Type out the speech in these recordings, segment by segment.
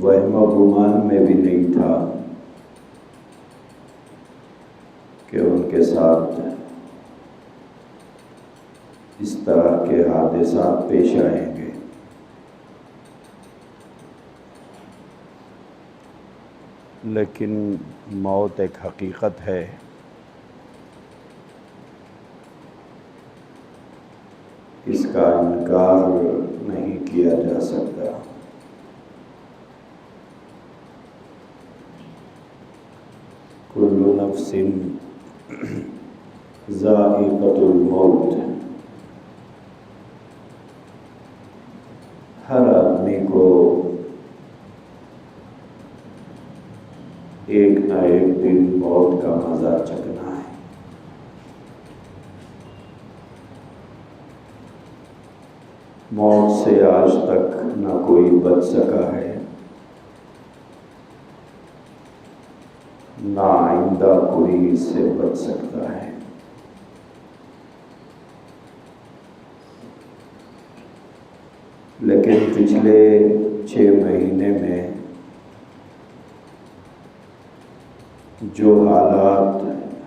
وہم و گمان میں بھی نہیں تھا کہ ان کے ساتھ اس طرح کے حادثات پیش آئیں گے۔ لیکن موت ایک حقیقت ہے، اس کا انکار نہیں کیا جا سکتا۔ کل نفس ذائقۃ الموت، ہر آدمی کو ایک نہ ایک دن موت کا مزہ چکھنا ہے۔ موت سے آج تک نہ کوئی بچ سکا ہے، نہ آئندہ کوئی اس سے بچ سکتا ہے۔ لیکن پچھلے 6 مہینے میں جو حالات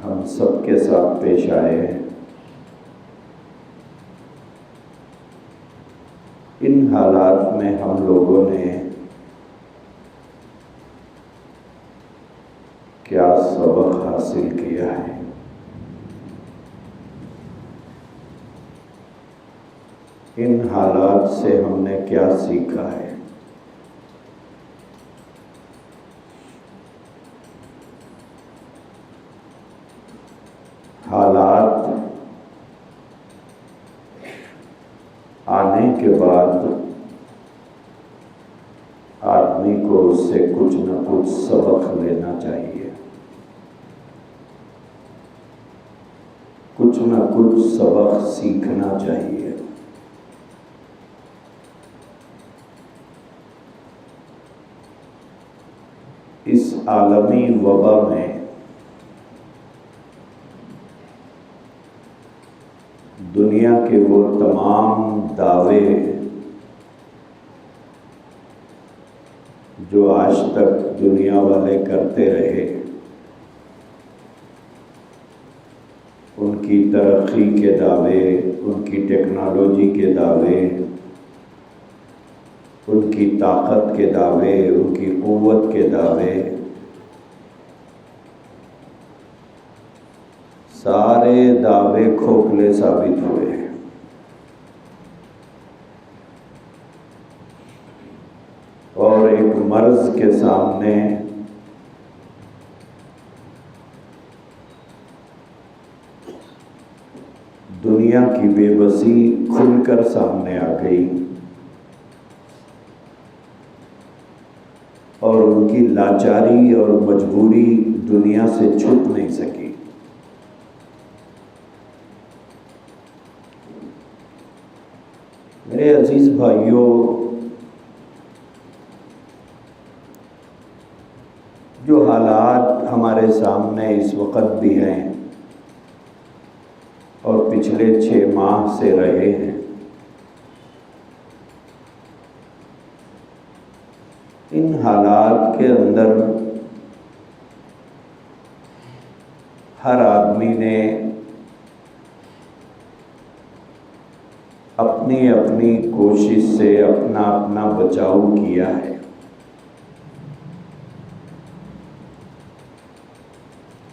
ہم سب کے ساتھ پیش آئے ہیں، ان حالات میں ہم لوگوں نے کیا سبق حاصل کیا ہے؟ ان حالات سے ہم نے کیا سیکھا ہے؟ حالات آنے کے بعد آدمی کو اس سے کچھ نہ کچھ سبق لینا چاہیے، کچھ نہ کچھ سبق سیکھنا چاہیے۔ اس عالمی وبا میں دنیا کے وہ تمام دعوے جو آج تک دنیا والے کرتے رہے، ان کی ترقی کے دعوے، ان کی ٹیکنالوجی کے دعوے، ان کی طاقت کے دعوے، ان کی قوت کے دعوے، سارے دعوے کھوکھلے ثابت ہوئے ہیں۔ اور ایک مرض کے سامنے دنیا کی بے بسی کھل کر سامنے آ گئی، اور ان کی لاچاری اور مجبوری دنیا سے چھپ نہیں سکی۔ میرے عزیز بھائیوں، جو حالات ہمارے سامنے اس وقت بھی ہیں اور پچھلے 6 ماہ سے رہے ہیں، ان حالات کے اندر ہر آدمی نے اپنی اپنی کوشش سے اپنا اپنا بچاؤ کیا ہے۔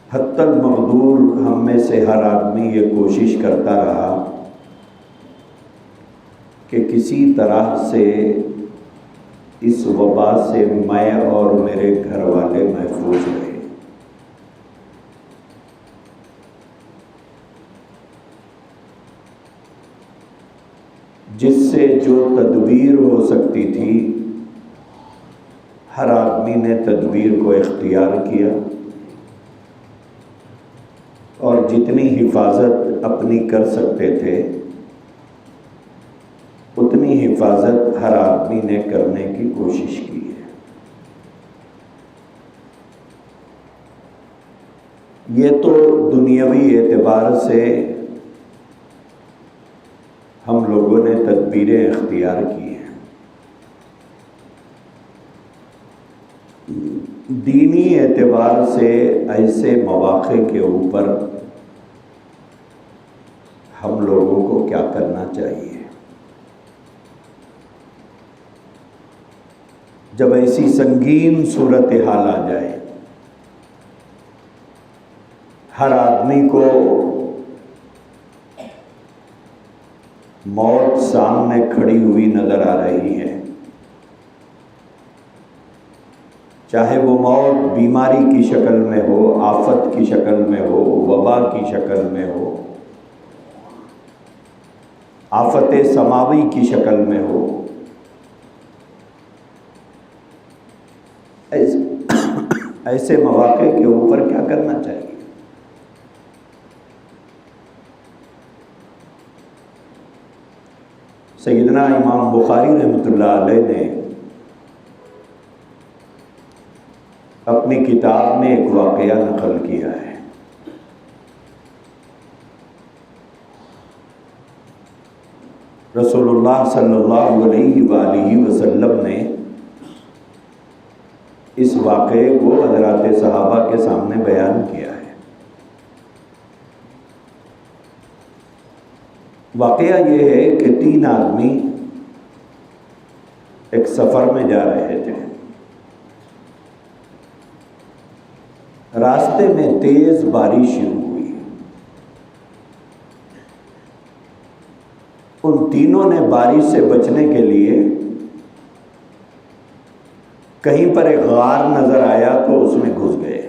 حتی المقدور ہم میں سے ہر آدمی یہ کوشش کرتا رہا کہ کسی طرح سے اس وبا سے میں اور میرے گھر والے محفوظ رہیں۔ جس سے جو تدبیر ہو سکتی تھی، ہر آدمی نے تدبیر کو اختیار کیا، اور جتنی حفاظت اپنی کر سکتے تھے اتنی حفاظت ہر آدمی نے کرنے کی کوشش کی ہے۔ یہ تو دنیاوی اعتبار سے ہم لوگوں نے تدبیریں اختیار کی ہیں، دینی اعتبار سے ایسے مواقع کے اوپر ہم لوگوں کو کیا کرنا چاہیے؟ جب ایسی سنگین صورتحال آ جائے، ہر آدمی کو موت سامنے کھڑی ہوئی نظر آ رہی ہے، چاہے وہ موت بیماری کی شکل میں ہو، آفت کی شکل میں ہو، وبا کی شکل میں ہو، آفت سماوی کی شکل میں ہو، ایسے مواقع کے اوپر کیا کرنا چاہیے؟ سیدنا امام بخاری رحمۃ اللہ علیہ نے اپنی کتاب میں ایک واقعہ نقل کیا ہے۔ رسول اللہ صلی اللہ علیہ وآلہ وسلم نے اس واقعے کو حضرات صحابہ کے سامنے بیان کیا ہے۔ واقعہ یہ ہے کہ 3 آدمی ایک سفر میں جا رہے تھے۔ راستے میں تیز بارش شروع ہوئی۔ ان تینوں نے بارش سے بچنے کے لیے کہیں پر ایک غار نظر آیا تو اس میں گھس گئے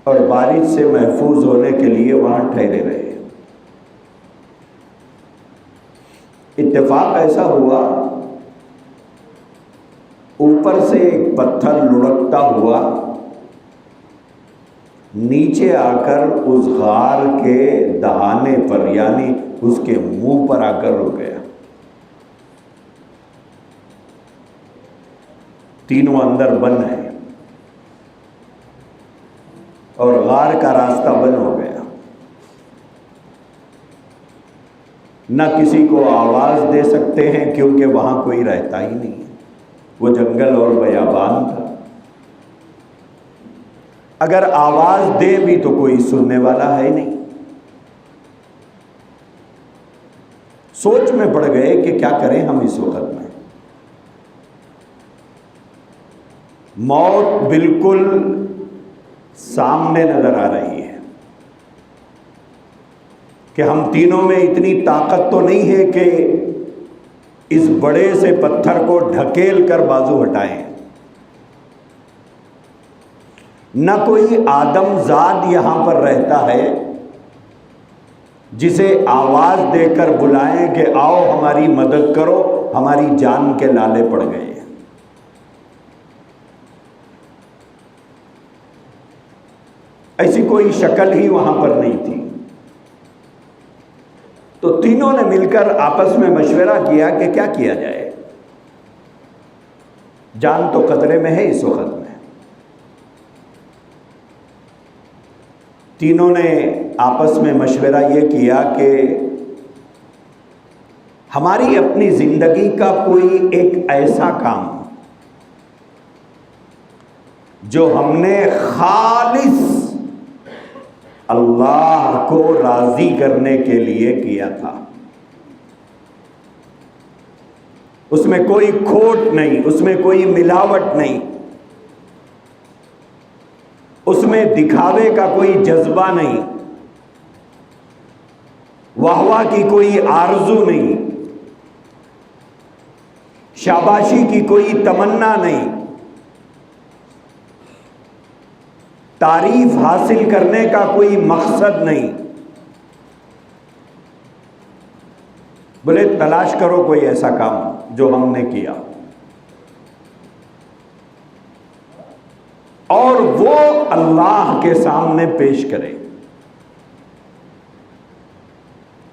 اور بارش سے محفوظ ہونے کے لیے وہاں ٹھہرے رہے۔ اتفاق ایسا ہوا، اوپر سے ایک پتھر لڑکتا ہوا نیچے آ کر اس غار کے دہانے پر، یعنی اس کے منہ پر آ کر رک گیا۔ تینوں اندر بند ہیں اور غار کا راستہ بند ہو گیا۔ نہ کسی کو آواز دے سکتے ہیں کیونکہ وہاں کوئی رہتا ہی نہیں ہے، وہ جنگل اور بیابان تھا۔ اگر آواز دے بھی تو کوئی سننے والا ہے نہیں۔ سوچ میں پڑ گئے کہ کیا کریں ہم اس وقت میں۔ موت بالکل سامنے نظر آ رہی ہے کہ ہم تینوں میں اتنی طاقت تو نہیں ہے کہ اس بڑے سے پتھر کو ڈھکیل کر بازو ہٹائیں۔ نہ کوئی آدم زاد یہاں پر رہتا ہے جسے آواز دے کر بلائیں کہ آؤ ہماری مدد کرو، ہماری جان کے لالے پڑ گئے۔ ایسی کوئی شکل ہی وہاں پر نہیں تھی۔ تو تینوں نے مل کر آپس میں مشورہ کیا کہ کیا کیا جائے، جان تو خطرے میں ہے اس وقت میں۔ تینوں نے آپس میں مشورہ یہ کیا کہ ہماری اپنی زندگی کا کوئی ایک ایسا کام جو ہم نے خالص اللہ کو راضی کرنے کے لیے کیا تھا، اس میں کوئی کھوٹ نہیں، اس میں کوئی ملاوٹ نہیں، اس میں دکھاوے کا کوئی جذبہ نہیں، واہ واہ کی کوئی آرزو نہیں، شاباشی کی کوئی تمنا نہیں، تعریف حاصل کرنے کا کوئی مقصد نہیں۔ بولے تلاش کرو کوئی ایسا کام جو ہم نے کیا، اور وہ اللہ کے سامنے پیش کرے،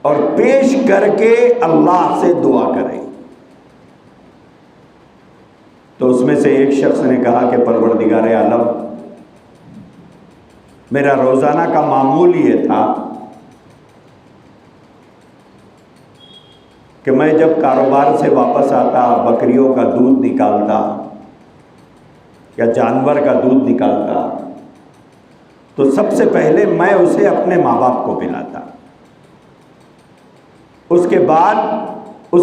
اور پیش کر کے اللہ سے دعا کرے۔ تو اس میں سے ایک شخص نے کہا کہ پروردگار عالم، میرا روزانہ کا معمول یہ تھا کہ میں جب کاروبار سے واپس آتا، بکریوں کا دودھ نکالتا یا جانور کا دودھ نکالتا، تو سب سے پہلے میں اسے اپنے ماں باپ کو پلاتا، اس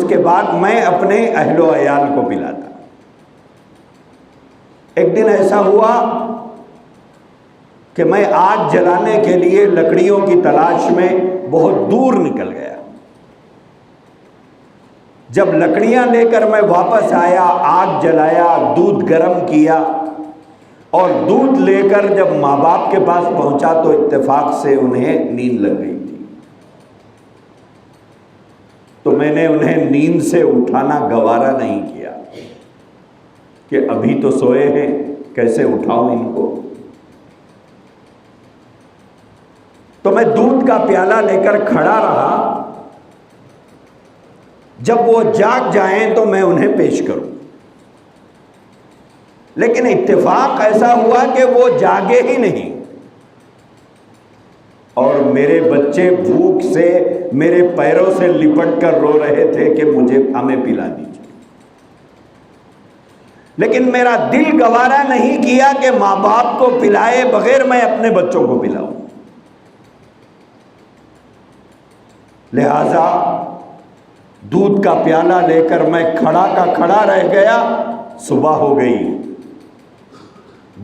کے بعد میں اپنے اہل و عیال کو پلاتا۔ ایک دن ایسا ہوا کہ میں آگ جلانے کے لیے لکڑیوں کی تلاش میں بہت دور نکل گیا۔ جب لکڑیاں لے کر میں واپس آیا، آگ جلایا، دودھ گرم کیا، اور دودھ لے کر جب ماں باپ کے پاس پہنچا تو اتفاق سے انہیں نیند لگ گئی تھی۔ تو میں نے انہیں نیند سے اٹھانا گوارا نہیں کیا کہ ابھی تو سوئے ہیں، کیسے اٹھاؤں ان کو۔ تو میں دودھ کا پیالہ لے کر کھڑا رہا، جب وہ جاگ جائیں تو میں انہیں پیش کروں۔ لیکن اتفاق ایسا ہوا کہ وہ جاگے ہی نہیں، اور میرے بچے بھوک سے میرے پیروں سے لپٹ کر رو رہے تھے کہ ہمیں پلا دیجیے۔ لیکن میرا دل گوارا نہیں کیا کہ ماں باپ کو پلائے بغیر میں اپنے بچوں کو پلاؤں، لہذا دودھ کا پیالہ لے کر میں کھڑا کا کھڑا رہ گیا۔ صبح ہو گئی،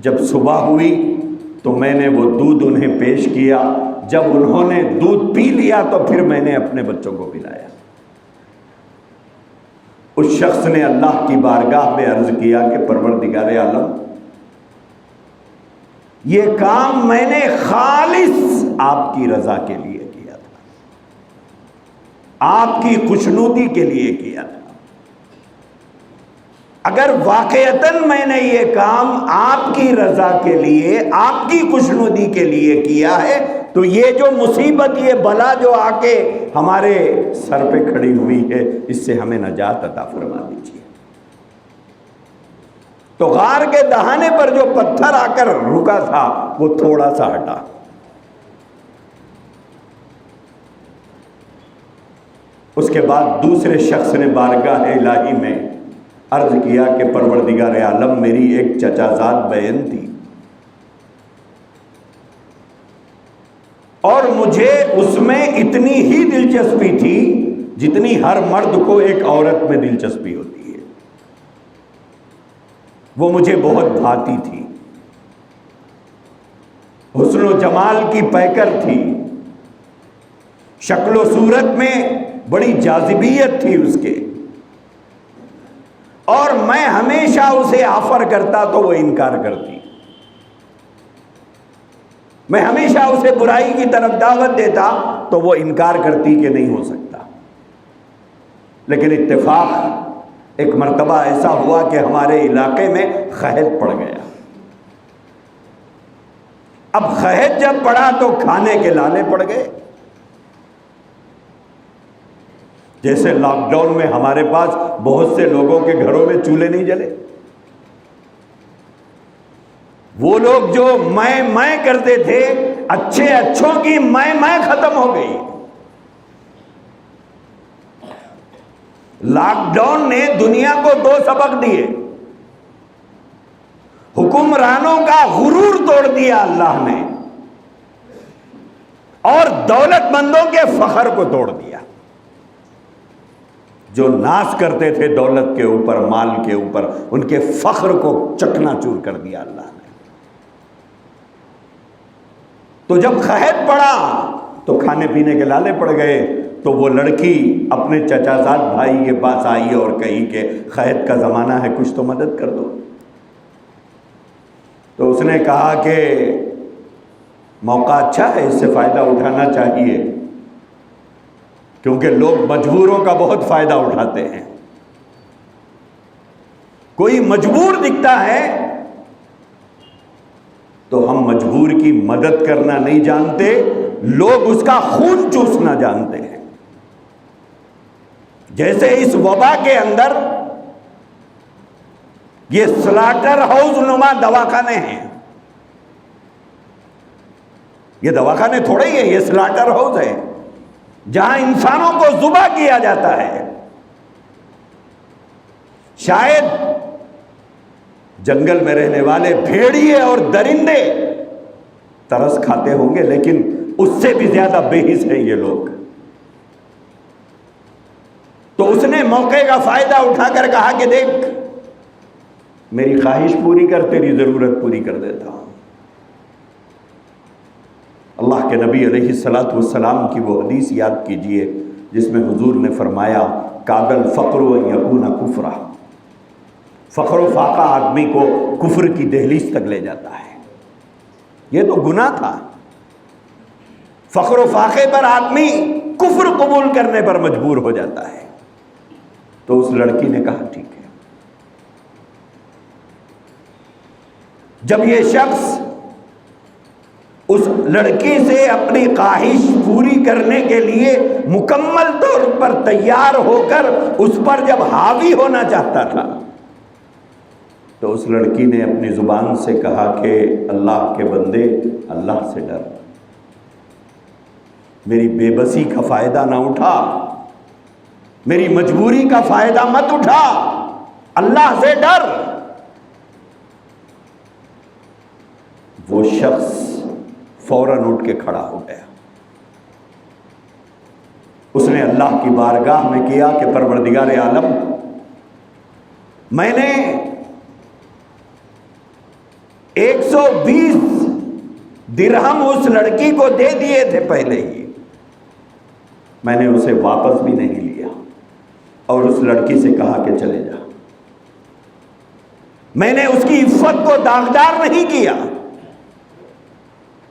جب صبح ہوئی تو میں نے وہ دودھ انہیں پیش کیا۔ جب انہوں نے دودھ پی لیا تو پھر میں نے اپنے بچوں کو پلایا۔ اس شخص نے اللہ کی بارگاہ میں عرض کیا کہ پروردگار عالم، یہ کام میں نے خالص آپ کی رضا کے لیے کیا تھا، آپ کی خوشنودی کے لیے کیا تھا۔ اگر واقعتاً میں نے یہ کام آپ کی رضا کے لیے، آپ کی خوشنودی کے لیے کیا ہے، تو یہ جو مصیبت، یہ بلا جو آ کے ہمارے سر پہ کھڑی ہوئی ہے، اس سے ہمیں نجات عطا فرما دیجیے۔ تو غار کے دہانے پر جو پتھر آ کر رکا تھا وہ تھوڑا سا ہٹا۔ اس کے بعد دوسرے شخص نے بارگاہ الہی میں عرض کیا کہ پروردگار عالم، میری ایک چچا زاد بہن تھی، اور مجھے اس میں اتنی ہی دلچسپی تھی جتنی ہر مرد کو ایک عورت میں دلچسپی ہوتی ہے۔ وہ مجھے بہت بھاتی تھی، حسن و جمال کی پیکر تھی، شکل و صورت میں بڑی جاذبیت تھی اس کے، اور میں ہمیشہ اسے آفر کرتا تو وہ انکار کرتی، میں ہمیشہ اسے برائی کی طرف دعوت دیتا تو وہ انکار کرتی کہ نہیں ہو سکتا۔ لیکن اتفاق ایک مرتبہ ایسا ہوا کہ ہمارے علاقے میں قحط پڑ گیا۔ اب قحط جب پڑا تو کھانے کے لالے پڑ گئے۔ جیسے لاک ڈاؤن میں ہمارے پاس بہت سے لوگوں کے گھروں میں چولہے نہیں جلے، وہ لوگ جو میں کرتے تھے، اچھے اچھوں کی میں ختم ہو گئی۔ لاک ڈاؤن نے دنیا کو دو سبق دیے، حکمرانوں کا غرور توڑ دیا اللہ نے، اور دولت مندوں کے فخر کو توڑ دیا۔ جو ناز کرتے تھے دولت کے اوپر، مال کے اوپر، ان کے فخر کو چکنا چور کر دیا اللہ نے۔ تو جب قحط پڑا تو کھانے پینے کے لالے پڑ گئے، تو وہ لڑکی اپنے چچا زاد بھائی کے پاس آئی اور کہی کہ قحط کا زمانہ ہے، کچھ تو مدد کر دو۔ تو اس نے کہا کہ موقع اچھا ہے، اس سے فائدہ اٹھانا چاہیے، کیونکہ لوگ مجبوروں کا بہت فائدہ اٹھاتے ہیں۔ کوئی مجبور دکھتا ہے تو ہم مجبور کی مدد کرنا نہیں جانتے، لوگ اس کا خون چوسنا جانتے ہیں۔ جیسے اس وبا کے اندر یہ سلاٹر ہاؤس نما دواخانے ہیں، یہ دواخانے تھوڑے ہی ہے، یہ سلاٹر ہاؤس ہے جہاں انسانوں کو ذبح کیا جاتا ہے۔ شاید جنگل میں رہنے والے بھیڑیے اور درندے ترس کھاتے ہوں گے، لیکن اس سے بھی زیادہ بے حس ہیں یہ لوگ۔ تو اس نے موقع کا فائدہ اٹھا کر کہا کہ دیکھ، میری خواہش پوری کر، تیری ضرورت پوری کر دیتا ہوں۔ اللہ کے نبی علیہ الصلوۃ والسلام کی وہ حدیث یاد کیجئے جس میں حضور نے فرمایا کاد الفقر ان یکون کفرا، فقر و فاقہ آدمی کو کفر کی دہلیز تک لے جاتا ہے۔ یہ تو گناہ تھا، فقر و فاقے پر آدمی کفر قبول کرنے پر مجبور ہو جاتا ہے۔ تو اس لڑکی نے کہا ٹھیک ہے۔ جب یہ شخص اس لڑکی سے اپنی خواہش پوری کرنے کے لیے مکمل طور پر تیار ہو کر اس پر جب حاوی ہونا چاہتا تھا، تو اس لڑکی نے اپنی زبان سے کہا کہ اللہ کے بندے، اللہ سے ڈر، میری بے بسی کا فائدہ نہ اٹھا، میری مجبوری کا فائدہ مت اٹھا، اللہ سے ڈر۔ وہ شخص فوراً اٹھ کے کھڑا ہو گیا۔ اس نے اللہ کی بارگاہ میں کیا کہ پروردگار عالم، میں نے 120 درہم اس لڑکی کو دے دیے تھے پہلے ہی، میں نے اسے واپس بھی نہیں لیا اور اس لڑکی سے کہا کہ چلے جا۔ میں نے اس کی عفت کو داغدار نہیں کیا،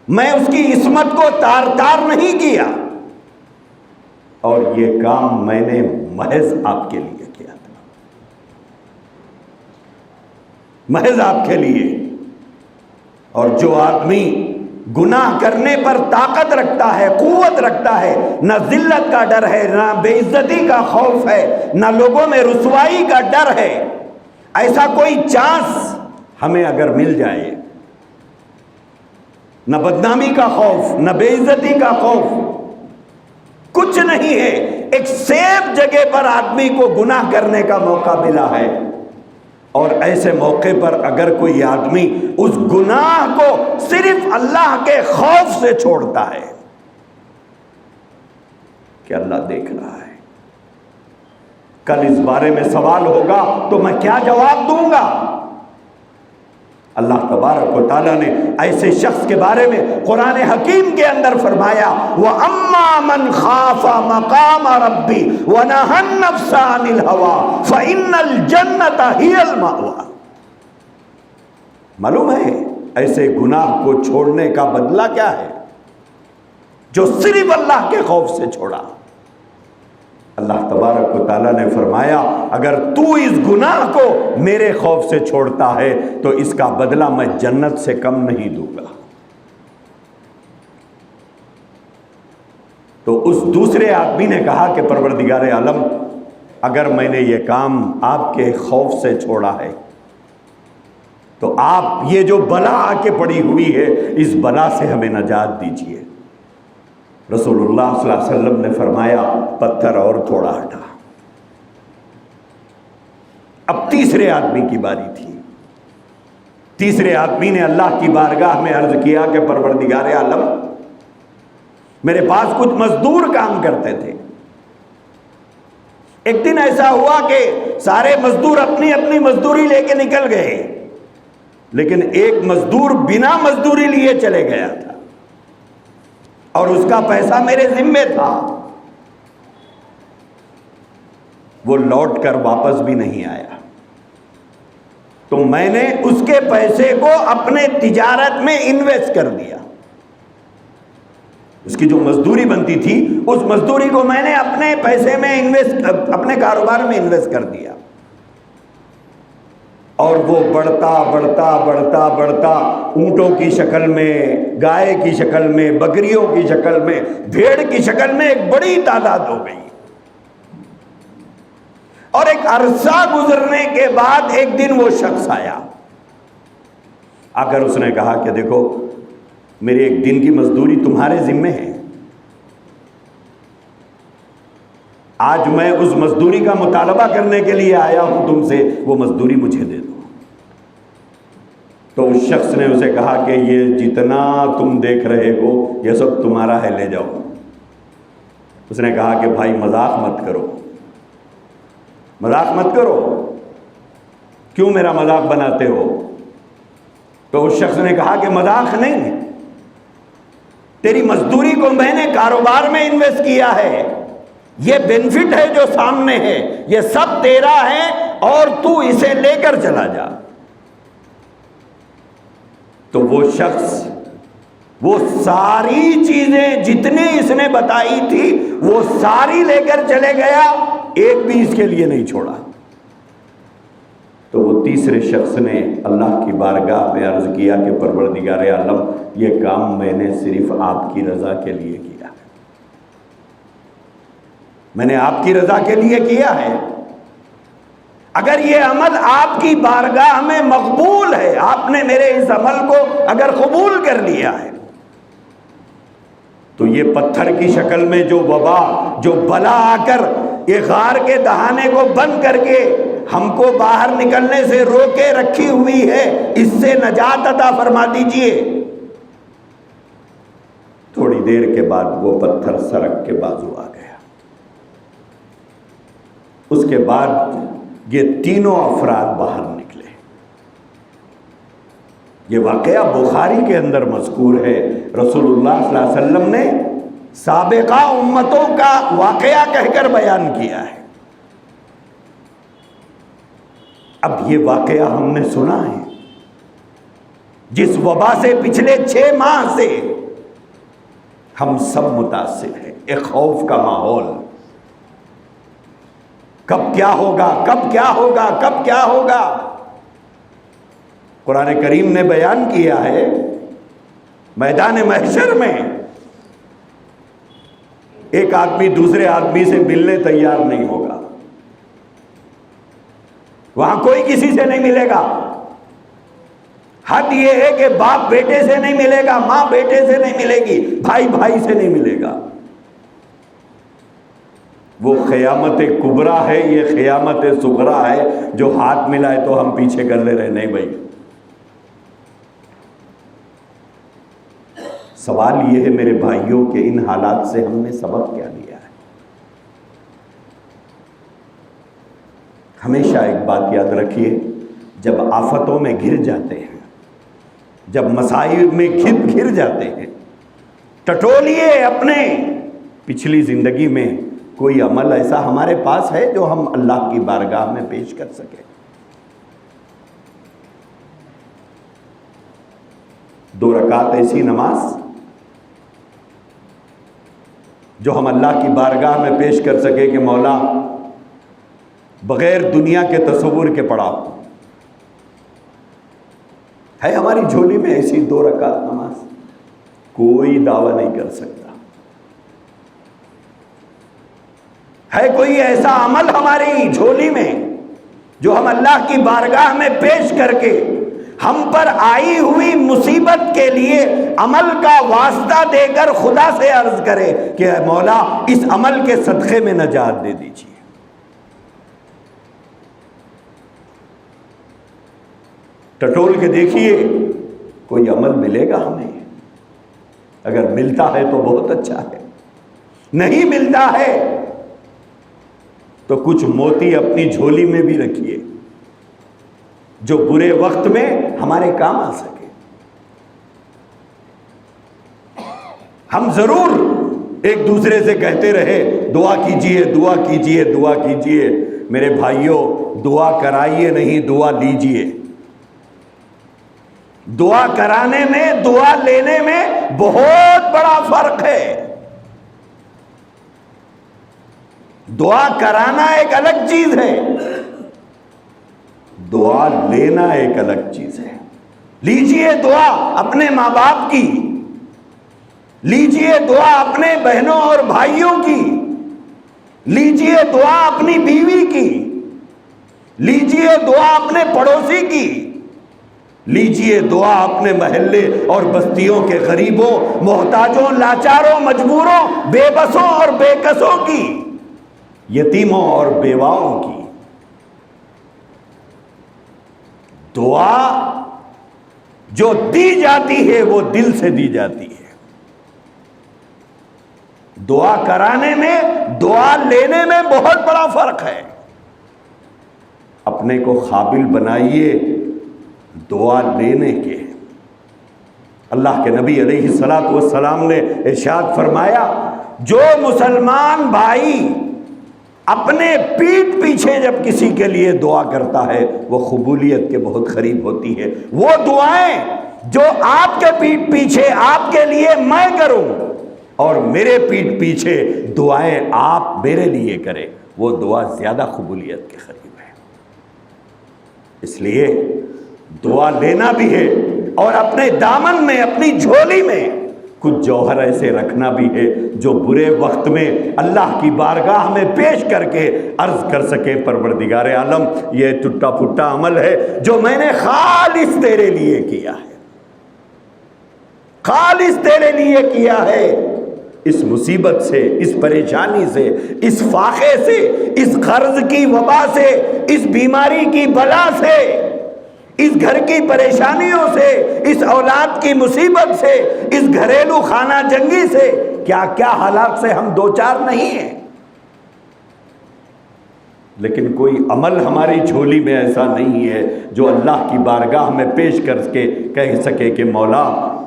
میں اس کی عصمت کو تار تار نہیں کیا، اور یہ کام میں نے محض آپ کے لیے کیا تھا، محض آپ کے لیے۔ اور جو آدمی گناہ کرنے پر طاقت رکھتا ہے، قوت رکھتا ہے، نہ ذلت کا ڈر ہے، نہ بے عزتی کا خوف ہے، نہ لوگوں میں رسوائی کا ڈر ہے، ایسا کوئی چانس ہمیں اگر مل جائے، نہ بدنامی کا خوف، نہ بے عزتی کا خوف، کچھ نہیں ہے، ایک سیف جگہ پر آدمی کو گناہ کرنے کا موقع ملا ہے، اور ایسے موقع پر اگر کوئی آدمی اس گناہ کو صرف اللہ کے خوف سے چھوڑتا ہے کہ اللہ دیکھ رہا ہے، کل اس بارے میں سوال ہوگا تو میں کیا جواب دوں گا؟ اللہ تبارک و تعالیٰ نے ایسے شخص کے بارے میں قرآن حکیم کے اندر فرمایا وَأَمَّا مَنْ خَافَ مَقَامَ رَبِّ وَنَهَى النَّفْسَ عَنِ الْهَوَىٰ فَإِنَّ الْجَنَّةَ هِيَ الْمَأْوَىٰ۔ معلوم ہے ایسے گناہ کو چھوڑنے کا بدلہ کیا ہے؟ جو صرف اللہ کے خوف سے چھوڑا۔ اللہ تبارک و تعالیٰ نے فرمایا اگر تو اس گناہ کو میرے خوف سے چھوڑتا ہے تو اس کا بدلہ میں جنت سے کم نہیں دوں گا۔ تو اس دوسرے آدمی نے کہا کہ پروردگار عالم، اگر میں نے یہ کام آپ کے خوف سے چھوڑا ہے تو آپ یہ جو بلا آ کے پڑی ہوئی ہے اس بلا سے ہمیں نجات دیجیے۔ رسول اللہ صلی اللہ علیہ وسلم نے فرمایا پتھر اور تھوڑا ہٹا۔ اب تیسرے آدمی کی باری تھی۔ تیسرے آدمی نے اللہ کی بارگاہ میں عرض کیا کہ پروردگار عالم، میرے پاس کچھ مزدور کام کرتے تھے، ایک دن ایسا ہوا کہ سارے مزدور اپنی اپنی مزدوری لے کے نکل گئے، لیکن ایک مزدور بنا مزدوری لیے چلے گیا تھا اور اس کا پیسہ میرے ذمے تھا، وہ لوٹ کر واپس بھی نہیں آیا، تو میں نے اس کے پیسے کو اپنے تجارت میں انویسٹ کر دیا۔ اس کی جو مزدوری بنتی تھی اس مزدوری کو میں نے اپنے پیسے میں اپنے کاروبار میں انویسٹ کر دیا، اور وہ بڑھتا بڑھتا بڑھتا بڑھتا اونٹوں کی شکل میں، گائے کی شکل میں، بکریوں کی شکل میں، بھیڑ کی شکل میں ایک بڑی تعداد ہو گئی۔ اور ایک عرصہ گزرنے کے بعد ایک دن وہ شخص آیا، آ کر اس نے کہا کہ دیکھو میری ایک دن کی مزدوری تمہارے ذمے ہے، آج میں اس مزدوری کا مطالبہ کرنے کے لیے آیا ہوں تم سے، وہ مزدوری مجھے دے دو۔ تو اس شخص نے اسے کہا کہ یہ جتنا تم دیکھ رہے ہو یہ سب تمہارا ہے، لے جاؤ۔ اس نے کہا کہ بھائی مذاق مت کرو، مذاق مت کرو، کیوں میرا مذاق بناتے ہو؟ تو اس شخص نے کہا کہ مذاق نہیں، تیری مزدوری کو میں نے کاروبار میں انویسٹ کیا ہے، یہ بینیفٹ ہے جو سامنے ہے، یہ سب تیرا ہے اور تو اسے لے کر چلا جا۔ تو وہ شخص وہ ساری چیزیں جتنی اس نے بتائی تھی وہ ساری لے کر چلے گیا، ایک بھی اس کے لیے نہیں چھوڑا۔ تو وہ تیسرے شخص نے اللہ کی بارگاہ میں عرض کیا کہ پروردگار عالم، یہ کام میں نے صرف آپ کی رضا کے لیے کیا ہے، میں نے آپ کی رضا کے لیے کیا ہے۔ اگر یہ عمل آپ کی بارگاہ میں مقبول ہے، آپ نے میرے اس عمل کو اگر قبول کر لیا ہے، تو یہ پتھر کی شکل میں جو وبا، جو بلا آ کر یہ غار کے دہانے کو بند کر کے ہم کو باہر نکلنے سے روکے رکھی ہوئی ہے، اس سے نجات عطا فرما دیجئے۔ تھوڑی دیر کے بعد وہ پتھر سڑک کے بازو آ گیا۔ اس کے بعد یہ تینوں افراد باہر نکلے۔ یہ واقعہ بخاری کے اندر مذکور ہے، رسول اللہ صلی اللہ علیہ وسلم نے سابقہ امتوں کا واقعہ کہہ کر بیان کیا ہے۔ اب یہ واقعہ ہم نے سنا ہے، جس وبا سے پچھلے 6 ماہ سے ہم سب متاثر ہیں، ایک خوف کا ماحول، کب کیا ہوگا، کب کیا ہوگا، کب کیا ہوگا۔ قرآن کریم نے بیان کیا ہے میدان محشر میں ایک آدمی دوسرے آدمی سے ملنے تیار نہیں ہوگا، وہاں کوئی کسی سے نہیں ملے گا۔ حد یہ ہے کہ باپ بیٹے سے نہیں ملے گا، ماں بیٹے سے نہیں ملے گی، بھائی بھائی سے نہیں ملے گا۔ وہ قیامت کبریٰ ہے، یہ قیامت صغریٰ ہے، جو ہاتھ ملائے تو ہم پیچھے کر لے رہے، نہیں بھائی۔ سوال یہ ہے میرے بھائیوں کہ ان حالات سے ہم نے سبق کیا لیا ہے؟ ہمیشہ ایک بات یاد رکھیے، جب آفتوں میں گر جاتے ہیں، جب مصائب میں گر جاتے ہیں، ٹٹولیے اپنے پچھلی زندگی میں کوئی عمل ایسا ہمارے پاس ہے جو ہم اللہ کی بارگاہ میں پیش کر سکیں۔ 2 رکعت ایسی نماز جو ہم اللہ کی بارگاہ میں پیش کر سکے کہ مولا بغیر دنیا کے تصور کے پڑھا ہے ہماری جھولی میں ایسی 2 رکعت نماز، کوئی دعویٰ نہیں کر سکتا۔ ہے کوئی ایسا عمل ہماری جھولی میں جو ہم اللہ کی بارگاہ میں پیش کر کے ہم پر آئی ہوئی مصیبت کے لیے عمل کا واسطہ دے کر خدا سے عرض کرے کہ اے مولا اس عمل کے صدقے میں نجات دے دیجیے؟ ٹٹول کے دیکھیے کوئی عمل ملے گا ہمیں، اگر ملتا ہے تو بہت اچھا ہے، نہیں ملتا ہے تو کچھ موتی اپنی جھولی میں بھی رکھیے جو برے وقت میں ہمارے کام آ سکے۔ ہم ضرور ایک دوسرے سے کہتے رہے دعا کیجئے، دعا کیجئے، دعا کیجئے۔ میرے بھائیوں، دعا کرائیے نہیں، دعا لیجئے۔ دعا کرانے میں، دعا لینے میں بہت بڑا فرق ہے۔ دعا کرانا ایک الگ چیز ہے، دعا لینا ایک الگ چیز ہے۔ لیجئے دعا اپنے ماں باپ کی، لیجئے دعا اپنے بہنوں اور بھائیوں کی، لیجئے دعا اپنی بیوی کی، لیجئے دعا اپنے پڑوسی کی، لیجئے دعا اپنے محلے اور بستیوں کے غریبوں، محتاجوں، لاچاروں، مجبوروں، بے بسوں اور بے کسوں کی۔ یتیموں اور بیواؤں کی دعا جو دی جاتی ہے وہ دل سے دی جاتی ہے. دعا کرانے میں دعا لینے میں بہت بڑا فرق ہے. اپنے کو قابل بنائیے دعا لینے کے. اللہ کے نبی علیہ الصلوۃ والسلام نے ارشاد فرمایا جو مسلمان بھائی اپنے پیٹھ پیچھے جب کسی کے لیے دعا کرتا ہے وہ قبولیت کے بہت قریب ہوتی ہے. وہ دعائیں جو آپ کے پیٹھ پیچھے آپ کے لیے میں کروں اور میرے پیٹھ پیچھے دعائیں آپ میرے لیے کریں وہ دعا زیادہ قبولیت کے قریب ہے. اس لیے دعا لینا بھی ہے اور اپنے دامن میں اپنی جھولی میں کچھ جوہر ایسے رکھنا بھی ہے جو برے وقت میں اللہ کی بارگاہ میں پیش کر کے عرض کر سکے پروردگار عالم یہ ٹوٹا پھوٹا عمل ہے جو میں نے خالص تیرے لیے کیا ہے، خالص تیرے لیے کیا ہے. اس مصیبت سے، اس پریشانی سے، اس فاقے سے، اس قرض کی وبا سے، اس بیماری کی بلا سے، اس گھر کی پریشانیوں سے، اس اولاد کی مصیبت سے، اس گھریلو خانہ جنگی سے کیا کیا حالات سے ہم دوچار نہیں ہیں. لیکن کوئی عمل ہماری جھولی میں ایسا نہیں ہے جو اللہ کی بارگاہ میں پیش کر کے کہہ سکے کہ مولا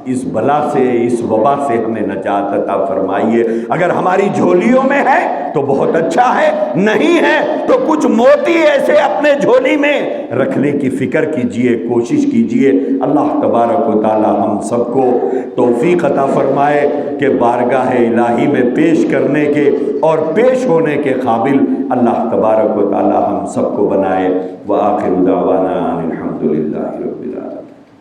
اس بلا سے، اس وبا سے ہمیں نجات عطا فرمائیے. اگر ہماری جھولیوں میں ہے تو بہت اچھا ہے، نہیں ہے تو کچھ موتی ایسے اپنے جھولی میں رکھنے کی فکر کیجئے، کوشش کیجئے. اللہ تبارک و تعالی ہم سب کو توفیق عطا فرمائے کہ بارگاہ الہی میں پیش کرنے کے اور پیش ہونے کے قابل اللہ تبارک و تعالی ہم سب کو بنائے. وآخر دعوانا ان الحمد للہ رب العالمین.